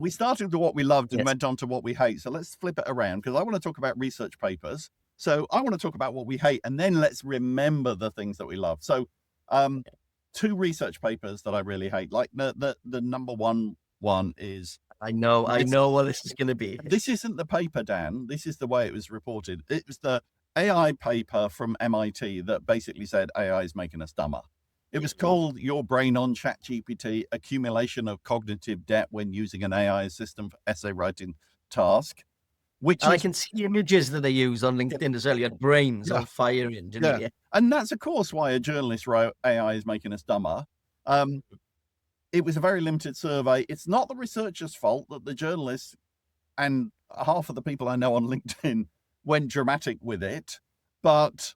we started with what we loved and Yes. went on to what we hate. So let's flip it around, because I want to talk about research papers. So I want to talk about what we hate, and then let's remember the things that we love. So two research papers that I really hate. Like the number one is, I know what this is going to be. this isn't the paper, Dan. This is the way it was reported. It was the AI paper from MIT that basically said AI is making us dumber. It was called Your Brain on ChatGPT, Accumulation of Cognitive Debt When Using an AI System for Essay Writing Task, which And I is, can see images that they use on LinkedIn as well. You had brains on fire in, didn't you? and that's of course why a journalist wrote AI is making us dumber. It was a very limited survey. It's not the researchers' fault that the journalists and half of the people I know on LinkedIn went dramatic with it, but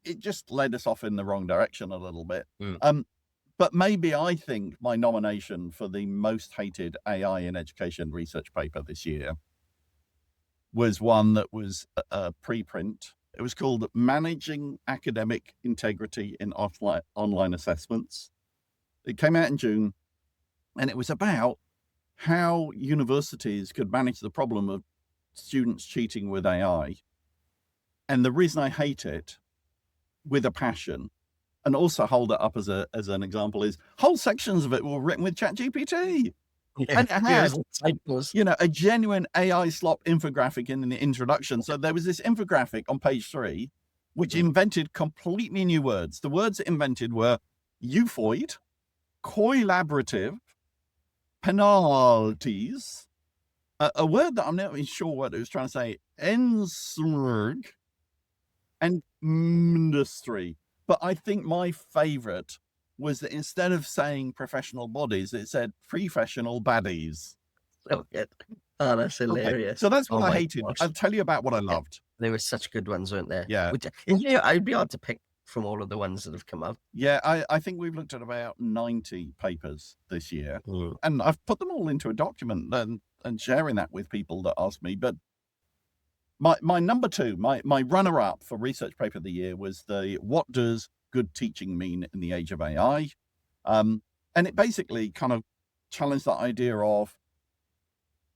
it just led us off in the wrong direction a little bit. But maybe I think my nomination for the most hated AI in education research paper this year was one that was a preprint. It was called Managing Academic Integrity in Online Assessments. It came out in June, and it was about how universities could manage the problem of students cheating with AI. And the reason I hate it with a passion, and also hold it up as an example, is whole sections of it were written with ChatGPT. Yeah, And it had, typos. a genuine AI slop infographic in the introduction. So there was this infographic on page 3, which invented completely new words. The words it invented were euphoid, collaborative, penalties, a word that I'm not even sure what it was trying to say, ensurg, and industry. But I think my favorite was that instead of saying professional bodies, it said professional baddies. So good. Oh, that's hilarious. Okay. So that's what Oh I my hated. gosh. I'll tell you about what I loved. There were such good ones, weren't there? Yeah. I'd be hard to pick from all of the ones that have come out. Yeah, I think we've looked at about 90 papers this year, and I've put them all into a document and sharing that with people that ask me. But my number 2, my runner-up for research paper of the year was the What Does Good Teaching Mean in the Age of AI? And it basically kind of challenged that idea of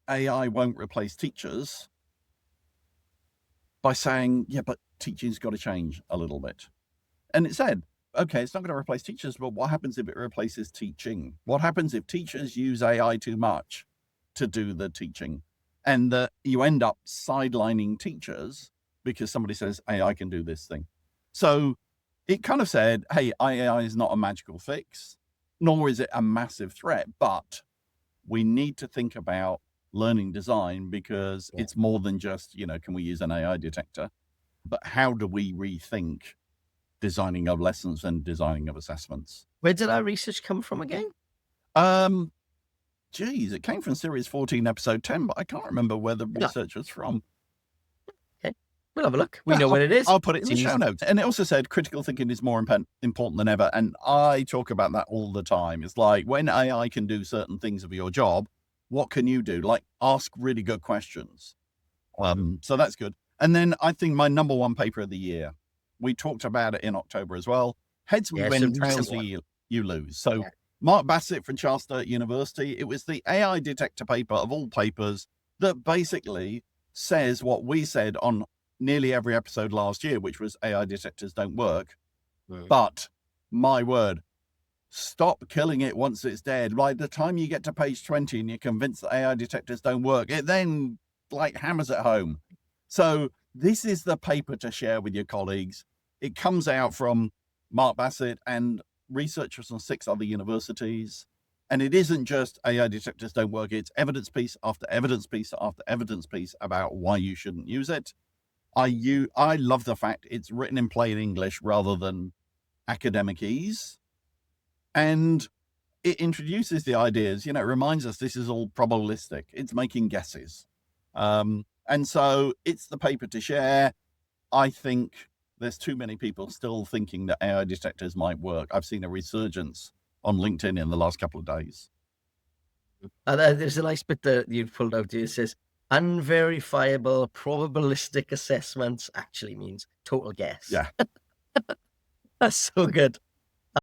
AI won't replace teachers by saying, yeah, but teaching's got to change a little bit. And it said, okay, it's not going to replace teachers, but what happens if it replaces teaching? What happens if teachers use AI too much to do the teaching? And that you end up sidelining teachers because somebody says, AI can do this thing. So it kind of said, hey, AI is not a magical fix, nor is it a massive threat, but we need to think about learning design because it's more than just, can we use an AI detector? But how do we rethink designing of lessons and designing of assessments? Where did our research come from again? It came from series 14, episode 10, but I can't remember where the research was from. Okay, we'll have a look. We know where it is. I'll put it in the show notes. And it also said critical thinking is more important than ever. And I talk about that all the time. It's like when AI can do certain things of your job, what can you do? Like ask really good questions. So that's good. And then I think my number 1 paper of the year, we talked about it in October as well. Heads we win, tails you lose. So Mark Bassett from Charles Sturt University, it was the AI detector paper of all papers that basically says what we said on nearly every episode last year, which was AI detectors don't work. But my word, stop killing it once it's dead. By the time you get to page 20 and you're convinced that AI detectors don't work, it then hammers at home. So this is the paper to share with your colleagues. It comes out from Mark Bassett and researchers from 6 other universities. And it isn't just AI detectors don't work. It's evidence piece after evidence piece after evidence piece about why you shouldn't use it. I love the fact it's written in plain English rather than academic ease. And it introduces the ideas, it reminds us this is all probabilistic. It's making guesses. And so it's the paper to share. I think there's too many people still thinking that AI detectors might work. I've seen a resurgence on LinkedIn in the last couple of days. There's a nice bit that you pulled out here. It says, unverifiable probabilistic assessments actually means total guess. Yeah. That's so good.